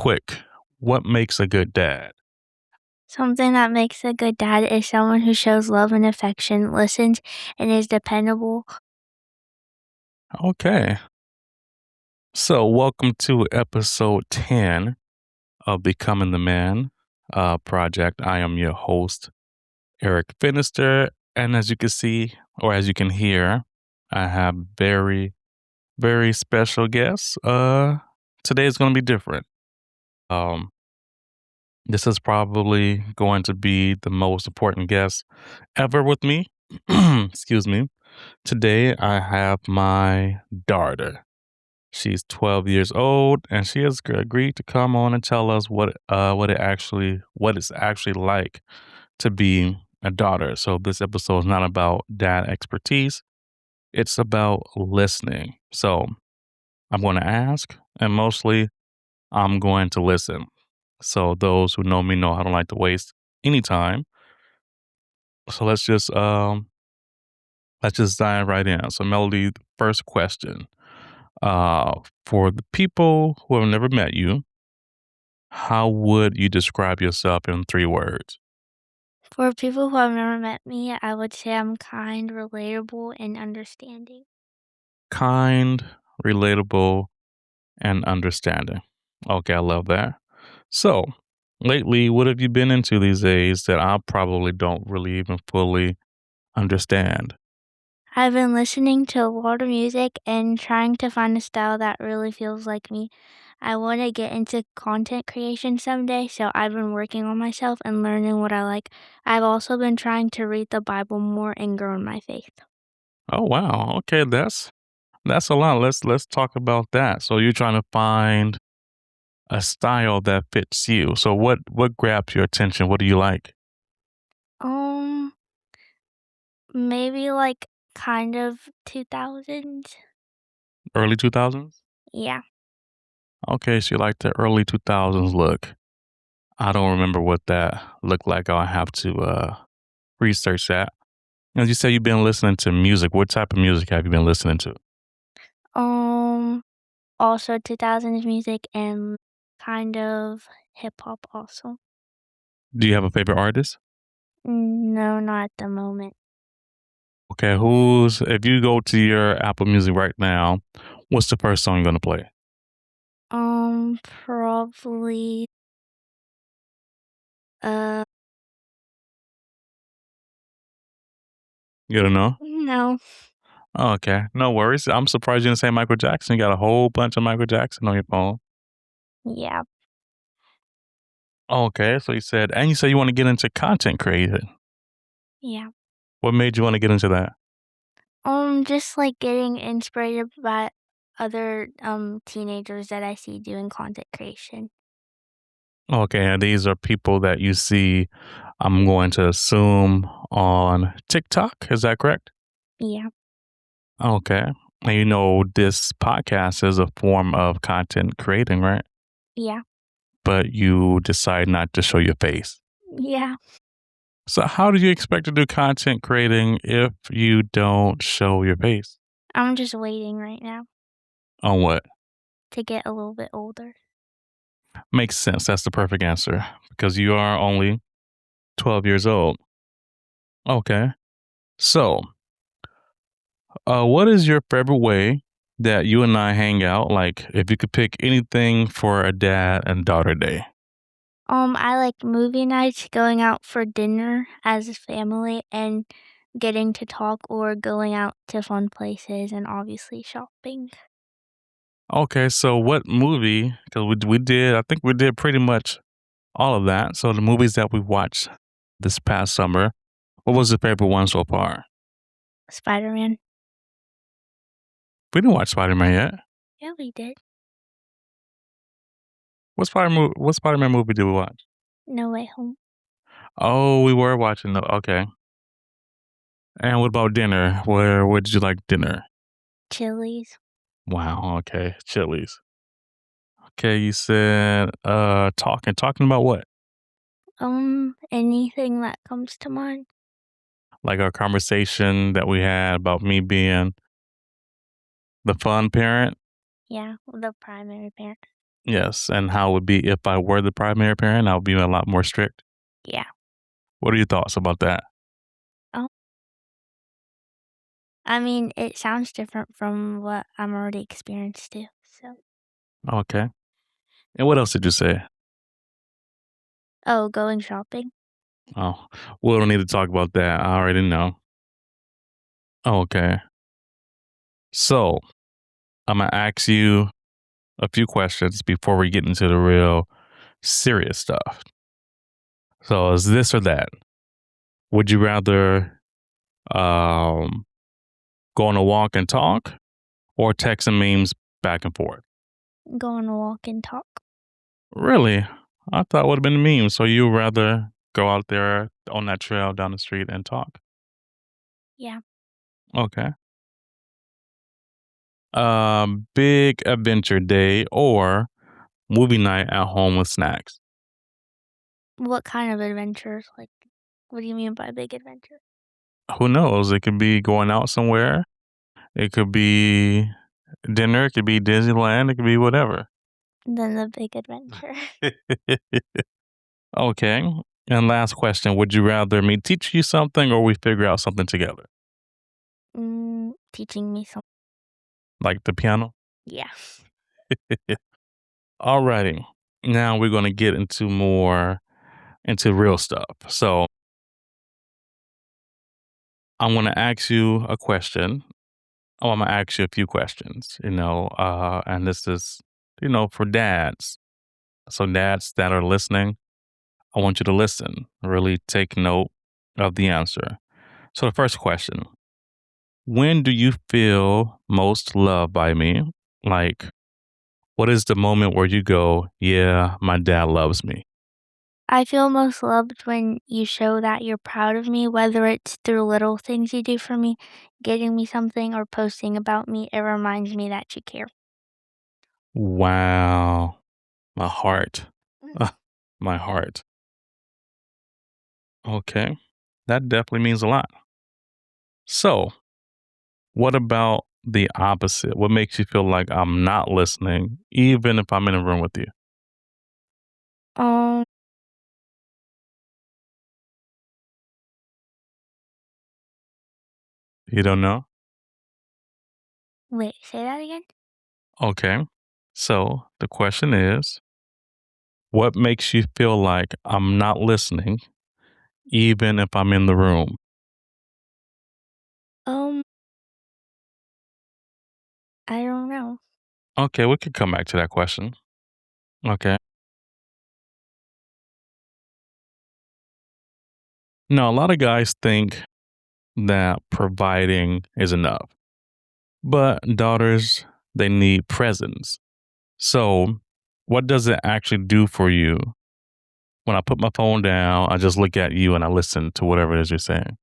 quick. What makes a good dad? Something that makes a good dad is someone who shows love and affection, listens, and is dependable. Okay. So, welcome to episode 10 of Becoming the Man project. I am your host, Eric Finister. And as you can see, or as you can hear, I have very special guests. Today is going to be different. Um, this is probably going to be the most important guest ever with me. Excuse me. Today, I have my daughter. She's 12 years old, and she has agreed to come on and tell us what it's actually like to be a daughter. So this episode is not about dad expertise; it's about listening. So I'm going to ask, and mostly I'm going to listen. So those who know me know I don't like to waste any time. So let's just dive right in. So Melody, first question. For the people who have never met you, how would you describe yourself in 3 words? For people who have never met me, I would say I'm kind, relatable, and understanding. Kind, relatable, and understanding. Okay, I love that. So, lately, what have you been into these days that I probably don't really even fully understand? I've been listening to a lot of music and trying to find a style that really feels like me. I want to get into content creation someday, so I've been working on myself and learning what I like. I've also been trying to read the Bible more and grow in my faith. Oh wow. Okay, that's a lot. Let's talk about that. So you're trying to find a style that fits you. So what grabs your attention? What do you like? Um, Maybe like kind of 2000s. Early 2000s? Yeah. Okay, so you like the early 2000s look. I don't remember what that looked like. I'll have to research that. As you say, you've been listening to music. What type of music have you been listening to? Um, Also 2000s music and kind of hip hop also. Do you have a favorite artist? No, not at the moment. Okay, if you go to your Apple Music right now, what's the first song you're gonna play? Probably uh You don't know? no. Oh, okay, no worries. I'm surprised you didn't say Michael Jackson. You got a whole bunch of Michael Jackson on your phone. Yeah. Okay, so you said you want to get into content creating. Yeah. What made you want to get into that? Just like getting inspired by other teenagers that I see doing content creation. Okay, and these are people that you see, I'm going to assume, on TikTok. Is that correct? Yeah. Okay. And this podcast is a form of content creating, right? Yeah. But you decide not to show your face. Yeah. So, how do you expect to do content creating if you don't show your face? I'm just waiting right now On what? to get a little bit older. Makes sense. That's the perfect answer because you are only 12 years old. Okay. So, what is your favorite way that you and I hang out? Like, if you could pick anything for a dad and daughter day. I like movie nights, going out for dinner as a family, and getting to talk or going out to fun places and obviously shopping. Okay, so what movie? Because I think we did pretty much all of that. So the movies that we watched this past summer, what was your favorite one so far? Spider-Man. We didn't watch Spider Man yet. Yeah, we did. What Spider Man movie did we watch? No Way Home. Oh, we were watching the okay. And what about dinner? Where did you like dinner? Chili's. Wow, okay. Chili's. Okay, you said talking about what? Anything that comes to mind. Like our conversation that we had about me being the fun parent. Yeah, the primary parent. Yes, and how it would be if I were the primary parent, I would be a lot more strict. Yeah. What are your thoughts about that? Oh, I mean, it sounds different from what I'm already experienced to. So, Okay. And what else did you say? oh, going shopping. Oh, we don't need to talk about that. I already know. Okay. So I'm gonna ask you a few questions before we get into the real serious stuff. So is this or that? Would you rather um, go on a walk and talk or text and memes back and forth? Go on a walk and talk. Really? I thought it would have been memes. So you would rather go out there on that trail down the street and talk? Yeah. Okay. Big adventure day or movie night at home with snacks? What kind of adventures? Like, what do you mean by big adventure? Who knows? It could be going out somewhere. It could be dinner. It could be Disneyland. It could be whatever. Then the big adventure. Okay. And last question. Would you rather me teach you something or we figure out something together? Teaching me some. Like the piano? Yeah. Alrighty. Now we're going to get into real stuff. So I'm going to ask you a question. Oh, I'm going to ask you a few questions, and this is, for dads. So dads that are listening, I want you to listen, really take note of the answer. So the first question, when do you feel most loved by me? Like, what is the moment where you go, yeah, my dad loves me? I feel most loved when you show that you're proud of me, whether it's through little things you do for me, getting me something, or posting about me. It reminds me that you care. Wow. My heart. My heart. Okay. That definitely means a lot. So, what about the opposite? What makes you feel like I'm not listening, even if I'm in a room with you? Um, You don't know? Wait, say that again? Okay. So, the question is, what makes you feel like I'm not listening, even if I'm in the room? Um, I don't know. Okay, we could come back to that question. Okay. No, a lot of guys think that providing is enough, but daughters, they need presence. So, what does it actually do for you when I put my phone down? I just look at you and I listen to whatever it is you're saying.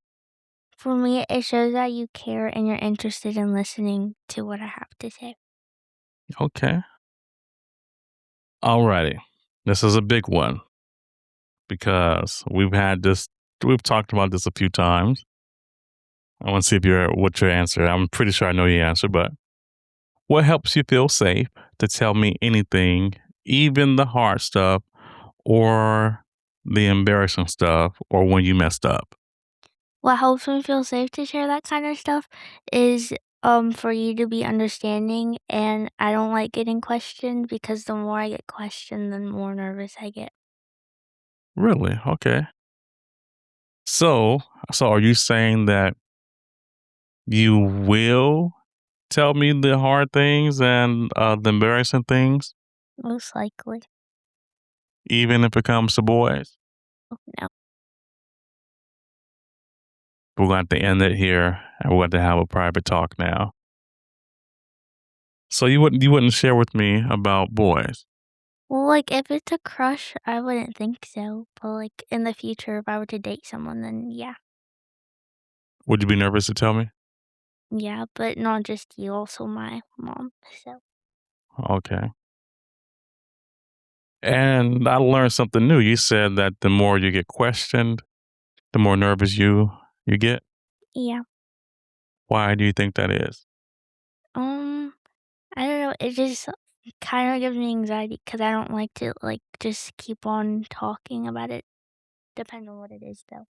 For me, it shows that you care and you're interested in listening to what I have to say. Okay. Alrighty. This is a big one because we've talked about this a few times. I want to see what your answer. I'm pretty sure I know your answer, but what helps you feel safe to tell me anything, even the hard stuff or the embarrassing stuff or when you messed up? What helps me feel safe to share that kind of stuff is for you to be understanding, and I don't like getting questioned because the more I get questioned, the more nervous I get. Really? Okay. So, so are you saying that you will tell me the hard things and the embarrassing things, Most likely. even if it comes to boys? No. We're going to have to end it here, and we're going to have a private talk now. So you wouldn't share with me about boys? Well, like if it's a crush, I wouldn't think so. But like in the future, if I were to date someone, then yeah. Would you be nervous to tell me? Yeah, but not just you, also my mom. So Okay. And I learned something new. You said that the more you get questioned, the more nervous you get. yeah. Why do you think that is? Um, I don't know. It just Kinda gives me anxiety because I don't like to, like, just keep on talking about it. Depends on what it is, though.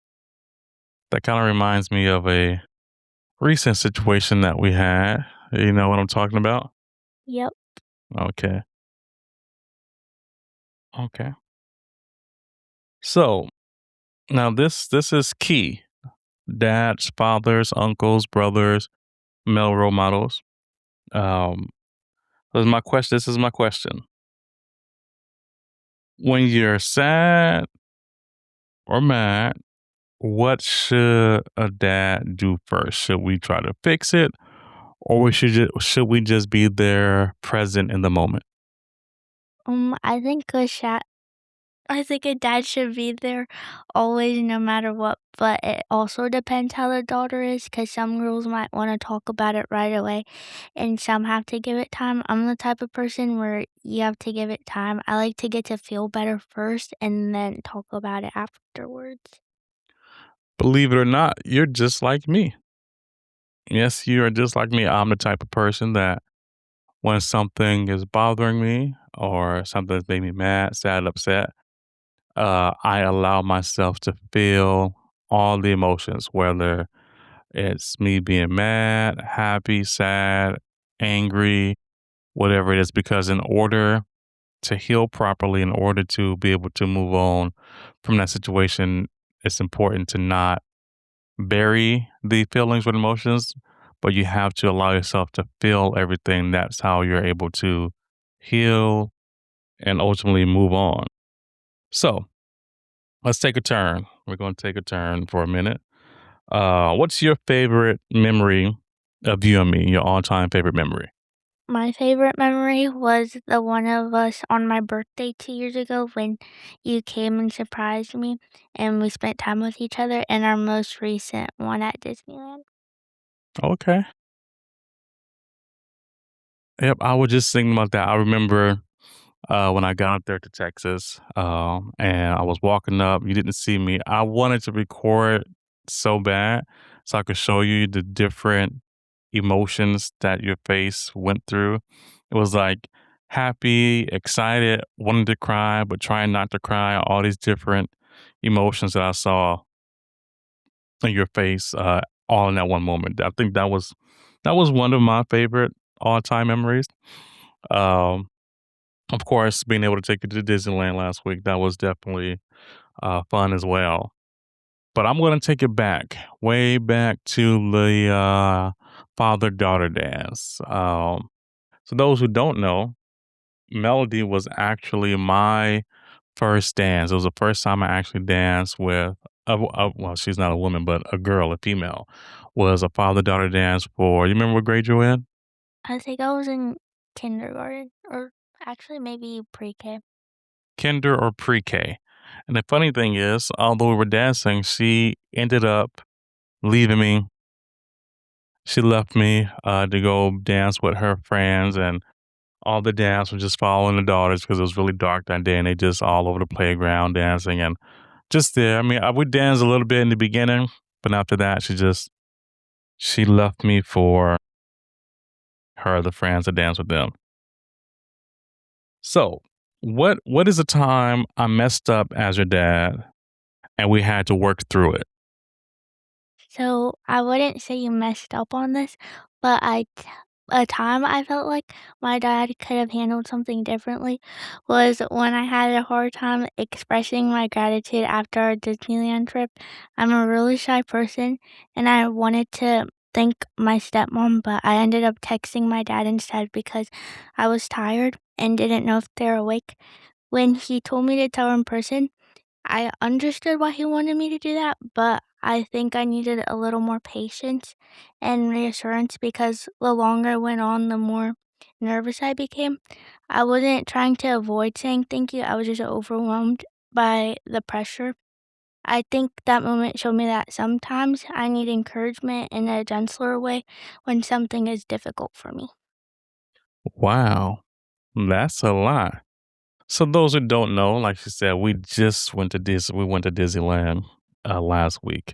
That kind of reminds me of a recent situation that we had. You know what I'm talking about? Yep. Okay. Okay. So now this is key. Dads, fathers, uncles, brothers, male role models. Um, this is my question. When you're sad or mad, what should a dad do first? Should we try to fix it, or should we just be there, present in the moment? I think I think a dad should be there always no matter what, but it also depends how the daughter is, because some girls might wanna talk about it right away, and some have to give it time. I'm the type of person where you have to give it time. I like to get to feel better first and then talk about it afterwards. Believe it or not, you're just like me. Yes, you are just like me. I'm the type of person that when something is bothering me or something that's made me mad, sad, upset, I allow myself to feel all the emotions, whether it's me being mad, happy, sad, angry, whatever it is, because in order to heal properly, in order to be able to move on from that situation, it's important to not bury the feelings with emotions, but you have to allow yourself to feel everything. That's how you're able to heal and ultimately move on. So let's take a turn. We're going to take a turn for a minute. What's your favorite memory of you and me? Your all-time favorite memory? My favorite memory was the one of us on my birthday 2 years ago when you came and surprised me, and we spent time with each other, and our most recent one at Disneyland. Okay. Yep. I was just thinking about that. I remember when I got up there to Texas, and I was walking up. You didn't see me. I wanted to record so bad so I could show you the different emotions that your face went through. It was like happy, excited, wanting to cry, but trying not to cry. All these different emotions that I saw in your face, all in that one moment. I think that was one of my favorite all time memories. Um, of course, being able to take you to Disneyland last week, that was definitely fun as well. But I'm going to take it back, way back to the father daughter dance. So, those who don't know, Melody was actually my first dance. It was the first time I actually danced with, well, she's not a woman, but a girl, a female, was a father daughter dance for, you remember what grade you're in? I think I was in kindergarten or actually maybe pre-K. Kinder or pre K. And the funny thing is, although we were dancing, she ended up leaving me. She left me to go dance with her friends, and all the dance was just following the daughters because it was really dark that day, and they just all over the playground dancing and just there. I mean, I would dance a little bit in the beginning, but after that, she left me for her other friends to dance with them. So, what is a time I messed up as your dad and we had to work through it? So I wouldn't say you messed up on this, but a time I felt like my dad could have handled something differently was when I had a hard time expressing my gratitude after our Disneyland trip. I'm a really shy person and I wanted to thank my stepmom, but I ended up texting my dad instead because I was tired and didn't know if they're awake. When he told me to tell her in person, I understood why he wanted me to do that, but I think I needed a little more patience and reassurance because the longer it went on, the more nervous I became. I wasn't trying to avoid saying thank you, I was just overwhelmed by the pressure. I think that moment showed me that sometimes I need encouragement in a gentler way when something is difficult for me. Wow, that's a lot. So those who don't know, like she said, we went to Disneyland last week.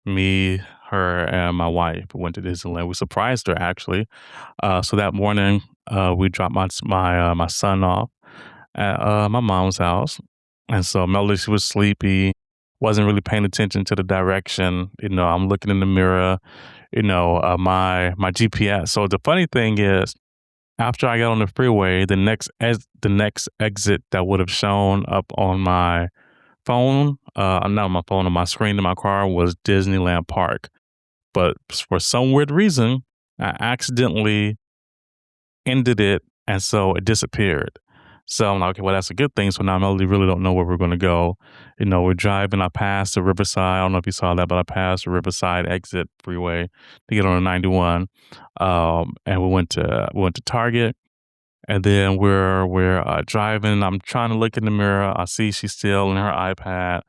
Me, her, and my wife went to Disneyland. We surprised her actually. So that morning We dropped my son off at my mom's house, and so Melody, she was sleepy, wasn't really paying attention to the direction. I'm looking in the mirror. My GPS. So the funny thing is, after I got on the freeway, the next exit that would have shown up on my phone, not on my phone, on my screen in my car was Disneyland Park. But for some weird reason, I accidentally ended it, and so it disappeared. So I'm like, okay, well, that's a good thing. So now Melody really don't know where we're going to go. We're driving. I passed the Riverside. I don't know if you saw that, but I passed the Riverside exit freeway to get on the 91. And we went to Target, and then we're driving. I'm trying to look in the mirror. I see she's still in her iPad.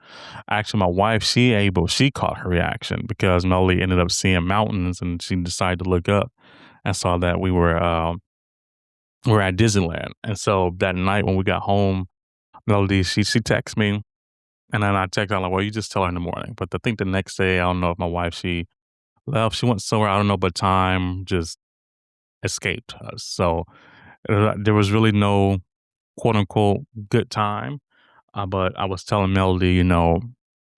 Actually, my wife, she caught her reaction because Melody ended up seeing mountains, and she decided to look up and saw that we're at Disneyland. And so that night when we got home, Melody, she texted me, and then I texted her, like, well, you just tell her in the morning. But I think the next day, I don't know if my wife, she left, she went somewhere, I don't know, but time just escaped us. So there was really no quote unquote good time. But I was telling Melody,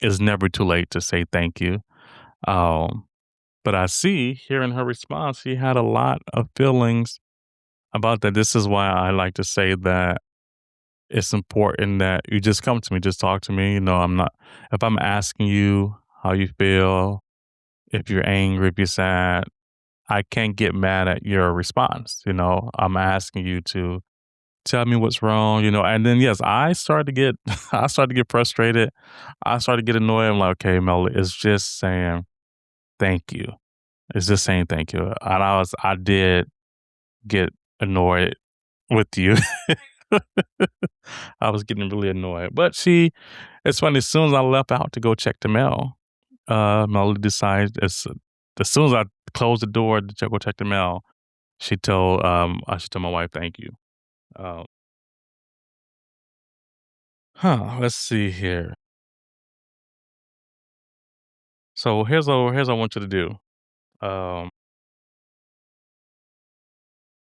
it's never too late to say thank you. Um, but I see here in her response, she had a lot of feelings about that. This is why I like to say that it's important that you just come to me, just talk to me. If I'm asking you how you feel, if you're angry, if you're sad, I can't get mad at your response. I'm asking you to tell me what's wrong, and then, yes, I started to get, I started to get frustrated. I started to get annoyed. I'm like, okay, Mel, it's just saying thank you. It's just saying thank you. And I did get annoyed with you. I was getting really annoyed. But it's funny, as soon as I left out to go check the mail, Melody decided, as soon as I closed the door to go check the mail, she told my wife, thank you. Uh, let's see here. So here's what I want you to do. Um,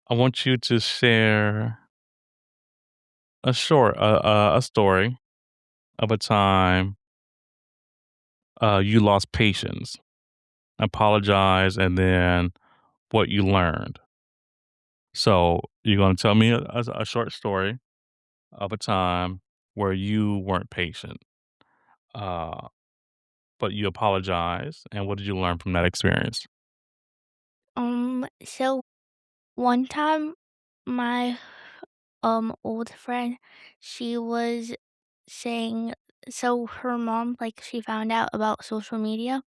I want you to share a story of a time you lost patience, apologize, and then what you learned. So you're going to tell me a short story of a time where you weren't patient, uh, but you apologize, and what did you learn from that experience? So one time my old friend, she was saying, so her mom, like, she found out about social media,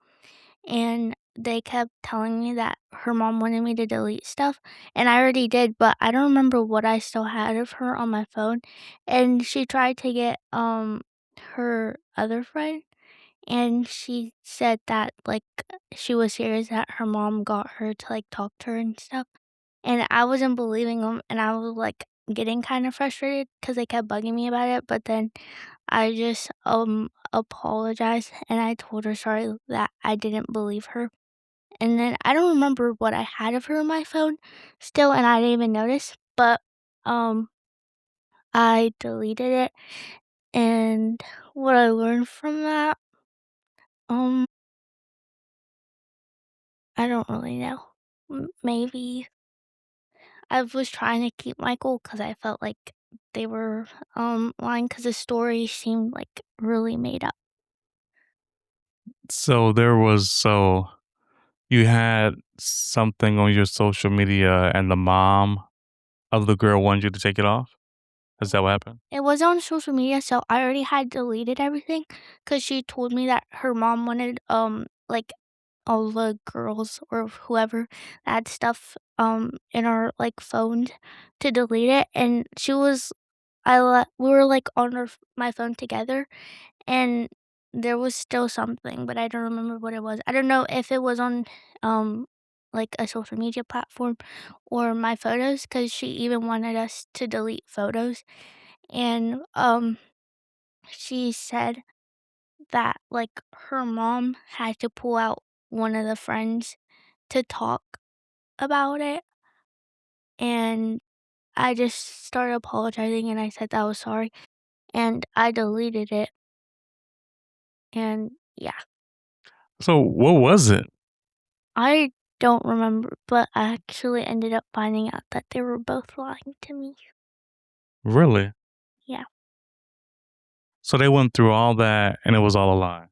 and they kept telling me that her mom wanted me to delete stuff, and I already did, but I don't remember what I still had of her on my phone. And she tried to get her other friend, and she said that, like, she was serious, that her mom got her to, like, talk to her and stuff. And I wasn't believing them, and I was, like, getting kind of frustrated because they kept bugging me about it. But then I just apologized, and I told her sorry that I didn't believe her. And then I don't remember what I had of her on my phone still, and I didn't even notice. But um I deleted it, and what I learned from that, um I don't really know. Maybe I was trying to keep my cool because I felt like they were lying, because the story seemed like really made up. So you had something on your social media, and the mom of the girl wanted you to take it off? Is that what happened? It was on social media, so I already had deleted everything because she told me that her mom wanted like all the girls or whoever that had stuff in our like phones to delete it. And she was we were like on my phone together, and there was still something, but I don't remember what it was. I don't know if it was on um like a social media platform or my photos, because she even wanted us to delete photos. And she said that, like, her mom had to pull out one of the friends to talk about it. And I just started apologizing and I said that I was sorry and I deleted it and yeah. So what was it? I don't remember, but I actually ended up finding out that they were both lying to me. Really? Yeah. So they went through all that and it was all a lie.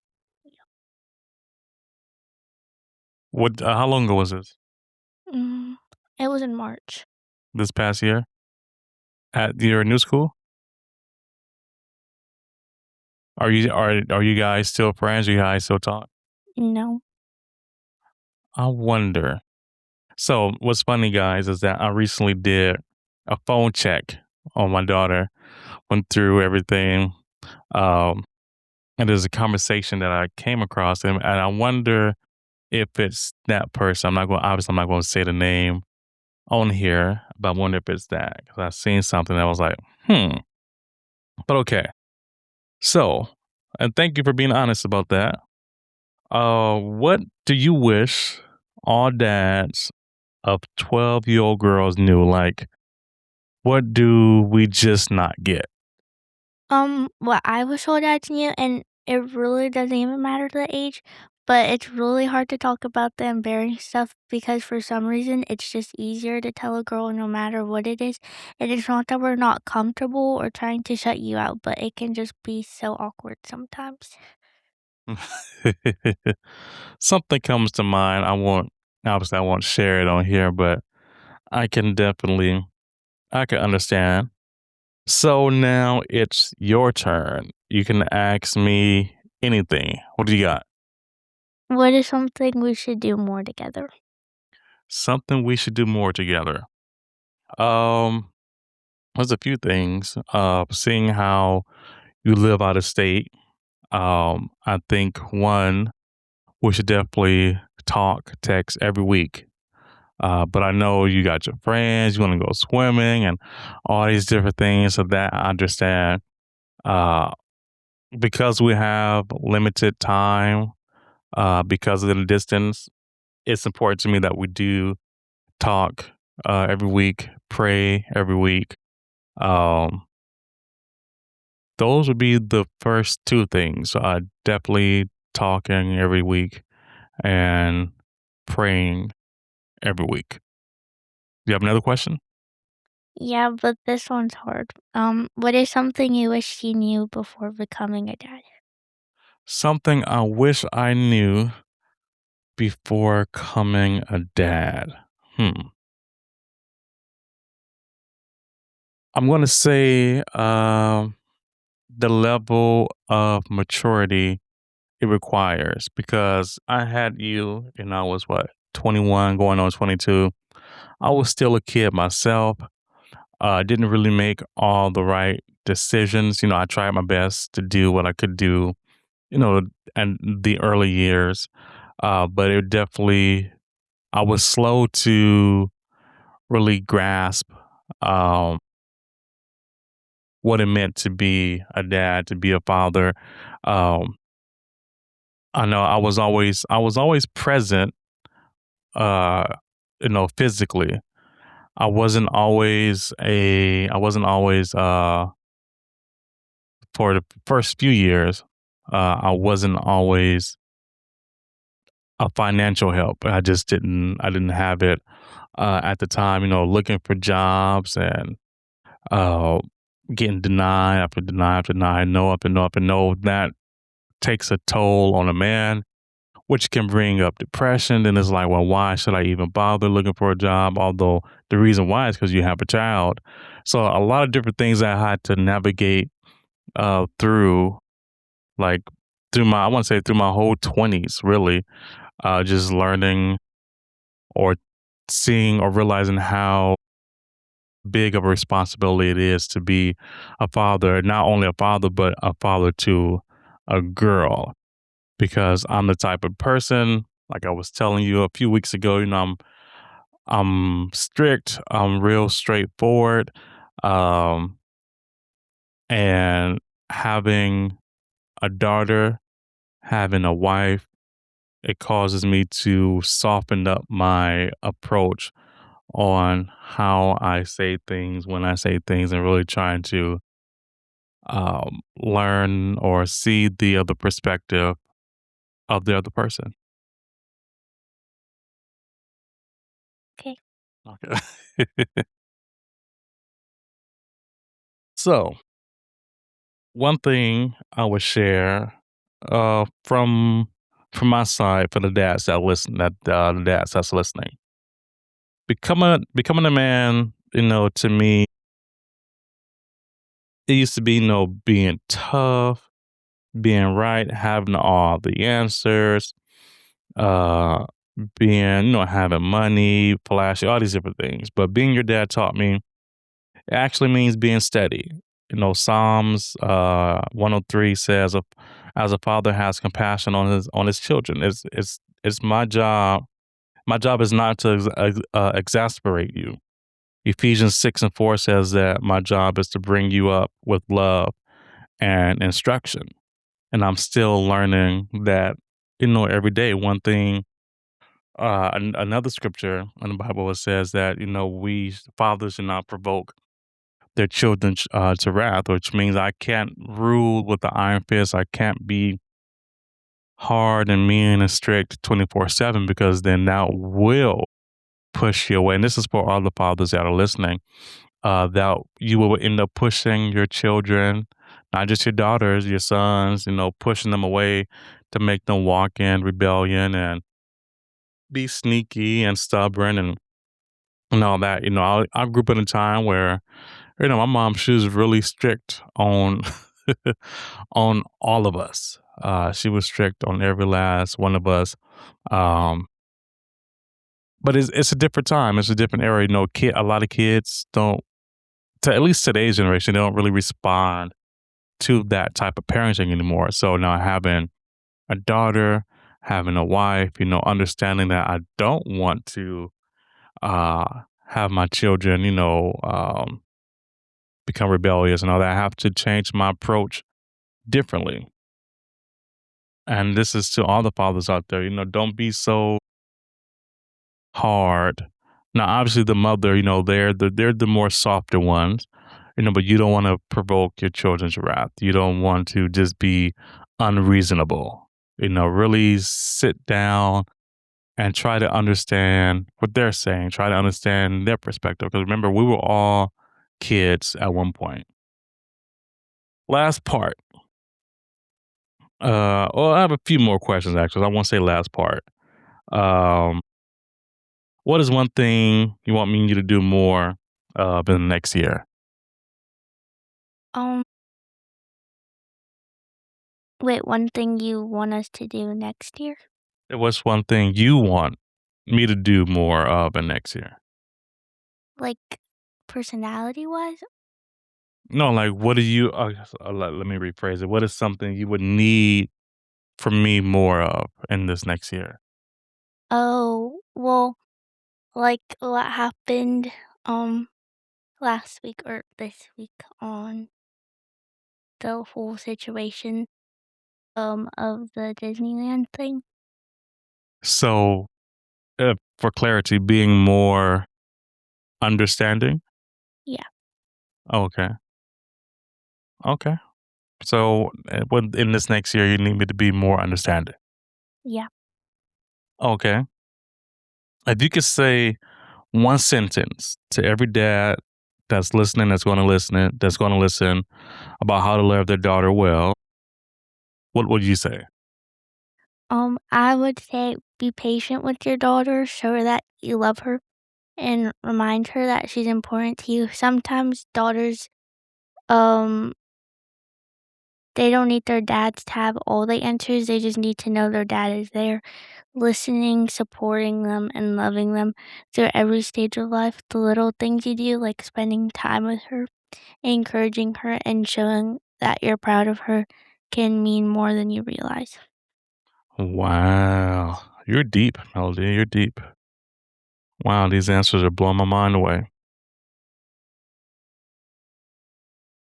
What? How long ago was this? Mm, it was in March. This past year at your new school? Are you guys still friends? Are you guys still talk? No. I wonder. So what's funny, guys, is that I recently did a phone check on my daughter. Went through everything, um, and there's a conversation that I came across, and I wonder if it's that person. I'm not going to say the name on here, but I wonder if it's that because I seen something that was like, hmm. But okay, so and thank you for being honest about that. What do you wish all dads of 12-year-old girls knew? Like, what do we just not get? What I was told dads knew, and it really doesn't even matter the age, but it's really hard to talk about the embarrassing stuff because for some reason it's just easier to tell a girl no matter what it is. And it's not that we're not comfortable or trying to shut you out, but it can just be so awkward sometimes. Something comes to mind. I won't share it on here, but I can definitely, I can understand. So now it's your turn. You can ask me anything. What do you got? What is something we should do more together? Something we should do more together. Um, there's a few things. Seeing how you live out of state. I think one, we should definitely talk, text every week. But I know you got your friends, you want to go swimming and all these different things. So that I understand. Uh, because we have limited time, because of the distance, it's important to me that we do talk every week, pray every week. Um, those would be the first two things. Definitely talking every week and praying every week. Do you have another question? Yeah, but this one's hard. What is something you wish you knew before becoming a dad? Something I wish I knew before becoming a dad. Hmm. I'm going to say the level of maturity it requires because I had you and I was what, 21 going on 22. I was still a kid myself. Didn't really make all the right decisions. I tried my best to do what I could do, you know, and the early years. But it definitely, I was slow to really grasp um, what it meant to be a dad, to be a father. Um, I know I was always present, uh, physically. I wasn't always for the first few years. I wasn't always a financial help. I didn't have it at the time. Looking for jobs and uh, getting denied after denied after denied, no up and no up and no. That takes a toll on a man, which can bring up depression. Then it's like, well, why should I even bother looking for a job? Although the reason why is because you have a child. So a lot of different things I had to navigate through, like I want to say through my whole 20s, really, just learning or seeing or realizing how big of a responsibility it is to be a father, not only a father, but a father to a girl. Because I'm the type of person, like I was telling you a few weeks ago, I'm strict, I'm real straightforward. Um, and having a daughter, having a wife, it causes me to soften up my approach on how I say things when I say things and really trying to learn or see the other perspective of the other person. Okay. Okay. So, one thing I would share from my side for the dads that listen, that the dads that's listening, becoming a man, to me, it used to be, being tough, being right, having all the answers, uh, being, having money, flashy, all these different things. But being your dad taught me it actually means being steady. Psalms 103 says, "As a father has compassion on his children." It's my job. My job is not to exasperate you. Ephesians 6:4 says that my job is to bring you up with love and instruction. And I'm still learning that, every day. One thing, another scripture in the Bible, it says that, we fathers should not provoke their children to wrath, which means I can't rule with the iron fist. I can't be hard and mean and strict 24/7 because then that will push you away. And this is for all the fathers that are listening, that you will end up pushing your children, not just your daughters, your sons, pushing them away to make them walk in rebellion and be sneaky and stubborn and all that. I grew up in a time where, my mom, she was really strict on on all of us. She was strict on every last one of us. Um, but it's a different time. It's a different era. A lot of kids don't, to at least today's generation, they don't really respond to that type of parenting anymore. So now having a daughter, having a wife, understanding that I don't want to have my children, become rebellious and all that. I have to change my approach differently. And this is to all the fathers out there, don't be so hard. Now, obviously, the mother, they're the more softer ones, but you don't want to provoke your children's wrath. You don't want to just be unreasonable. Really sit down and try to understand what they're saying. Try to understand their perspective. Because remember, we were all kids at one point. Last part. Well, I have a few more questions actually. I won't say last part. Um, what is one thing you want me to do more in the next year? Um, Wait, one thing you want us to do next year? What's one thing you want me to do more of in next year? Like, personality-wise? No, like what do you? Let me rephrase it. What is something you would need from me more of in this next year? Oh, well, like what happened, um, last week or this week on the whole situation, of the Disneyland thing? So, for clarity, being more understanding. Yeah, Okay, okay. So, in this next year, you need me to be more understanding. yeah. Okay. If you could say one sentence to every dad that's listening, that's going to listen about how to love their daughter well, what would you say? I would say be patient with your daughter, show her that you love her, and remind her that she's important to you. Sometimes daughters, um, they don't need their dads to have all the answers, they just need to know their dad is there, listening, supporting them, and loving them through every stage of life. The little things you do, like spending time with her, encouraging her, and showing that you're proud of her, can mean more than you realize. Wow. You're deep, Melody. You're deep. Wow, these answers are blowing my mind away.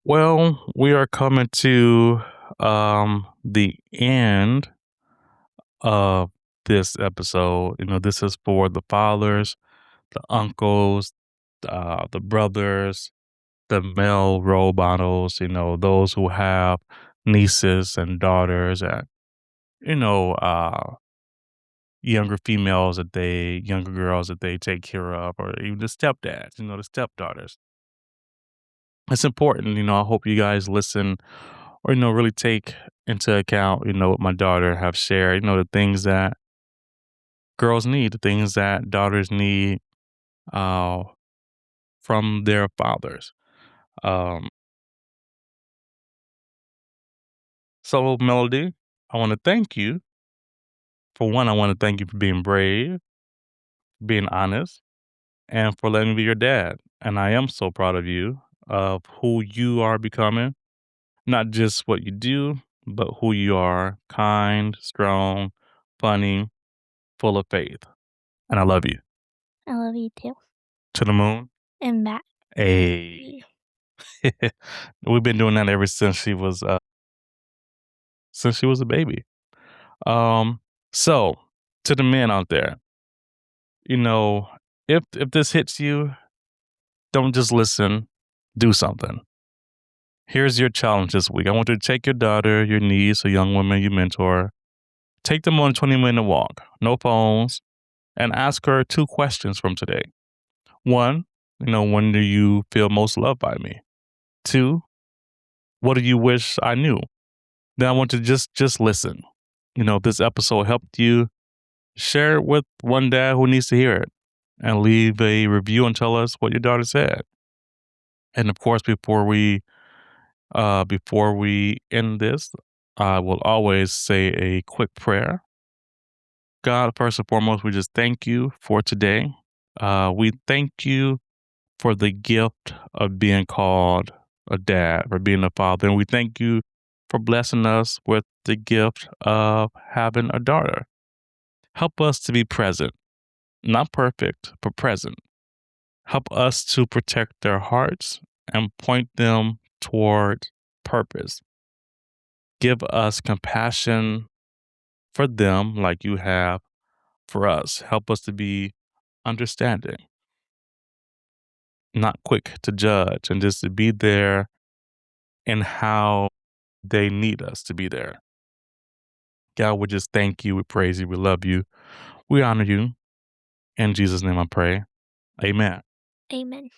Well, we are coming to the end of this episode. This is for the fathers, the uncles, the brothers, the male role models, those who have nieces and daughters and, you know, younger girls that they take care of, or even the stepdads, the stepdaughters. It's important, I hope you guys listen or, really take into account, what my daughter have shared, the things that girls need, the things that daughters need uh, from their fathers. Um, so, Melody, I want to thank you. For one, I want to thank you for being brave, being honest, and for letting me be your dad. And I am so proud of you, of who you are becoming, not just what you do, but who you are: kind, strong, funny, full of faith. And I love you. I love you too. To the moon. And back. Hey. We've been doing that ever since she was a baby. Um, so to the men out there, you know, if this hits you, don't just listen, do something. Here's your challenge this week. I want you to take your daughter, your niece, a young woman you mentor, take them on a 20-minute walk, no phones, and ask her 2 questions from today. 1, when do you feel most loved by me? 2, what do you wish I knew? Then I want you to just listen. If this episode helped you, share it with one dad who needs to hear it, and leave a review and tell us what your daughter said. And of course, before we end this, I will always say a quick prayer. God, first and foremost, we just thank you for today. We thank you for the gift of being called a dad, for being a father. And we thank you for blessing us with the gift of having a daughter. Help us to be present, not perfect, but present. Help us to protect their hearts and point them toward purpose. Give us compassion for them like you have for us. Help us to be understanding, not quick to judge, and just to be there in how they need us to be there. God, we just thank you. We praise you. We love you. We honor you. In Jesus' name I pray. Amen. Amen.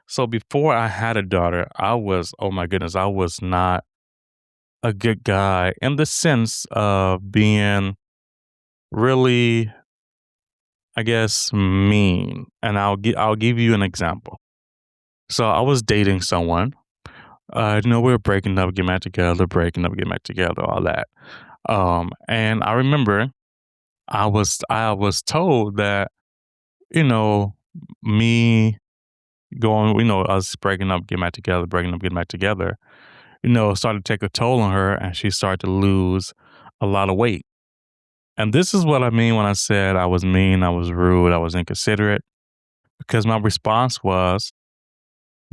So before I had a daughter, oh my goodness, I was not a good guy in the sense of being really, I guess, mean. And I'll give you an example. So I was dating someone. We were breaking up, getting back together, breaking up, getting back together, all that. And I remember I was told that, you know, me going, us breaking up, getting back together, breaking up, getting back together, started to take a toll on her, and she started to lose a lot of weight. And this is what I mean when I said I was mean, I was rude, I was inconsiderate, because my response was,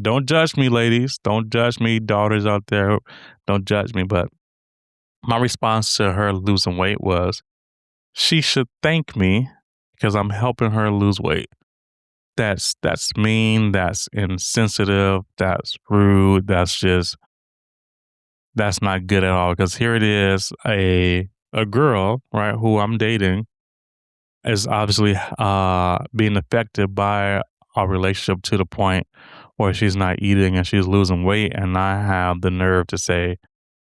don't judge me, ladies. Don't judge me, daughters out there. Don't judge me. But my response to her losing weight was, she should thank me because I'm helping her lose weight. That's mean, that's insensitive, that's rude, that's not good at all. Because here it is, a girl, right, who I'm dating is obviously being affected by our relationship to the point where she's not eating and she's losing weight, and I have the nerve to say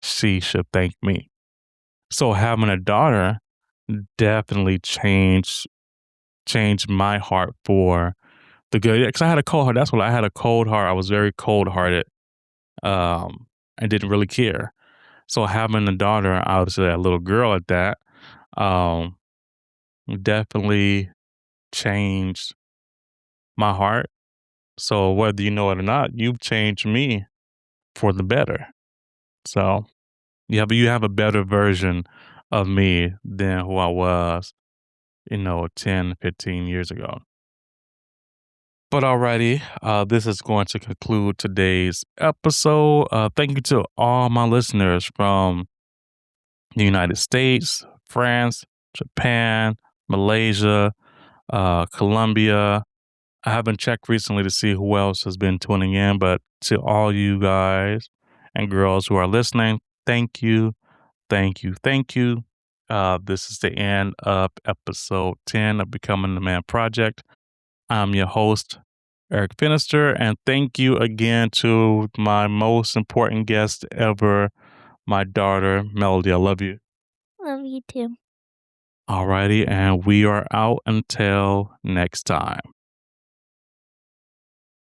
she should thank me. So having a daughter definitely changed my heart for the good. Because I had a cold heart. That's what I had, a cold heart. I was very cold hearted, and didn't really care. So having a daughter, obviously a little girl at that, um, definitely changed my heart. So whether you know it or not, you've changed me for the better. So you have a better version of me than who I was, 10, 15 years ago. But alrighty, this is going to conclude today's episode. Thank you to all my listeners from the United States, France, Japan, Malaysia, Colombia. I haven't checked recently to see who else has been tuning in, but to all you guys and girls who are listening, thank you, thank you, thank you. This is the end of episode 10 of Becoming the Man Project. I'm your host, Eric Finister, and thank you again to my most important guest ever, my daughter, Melody. I love you. Love you too. Alrighty, and we are out until next time.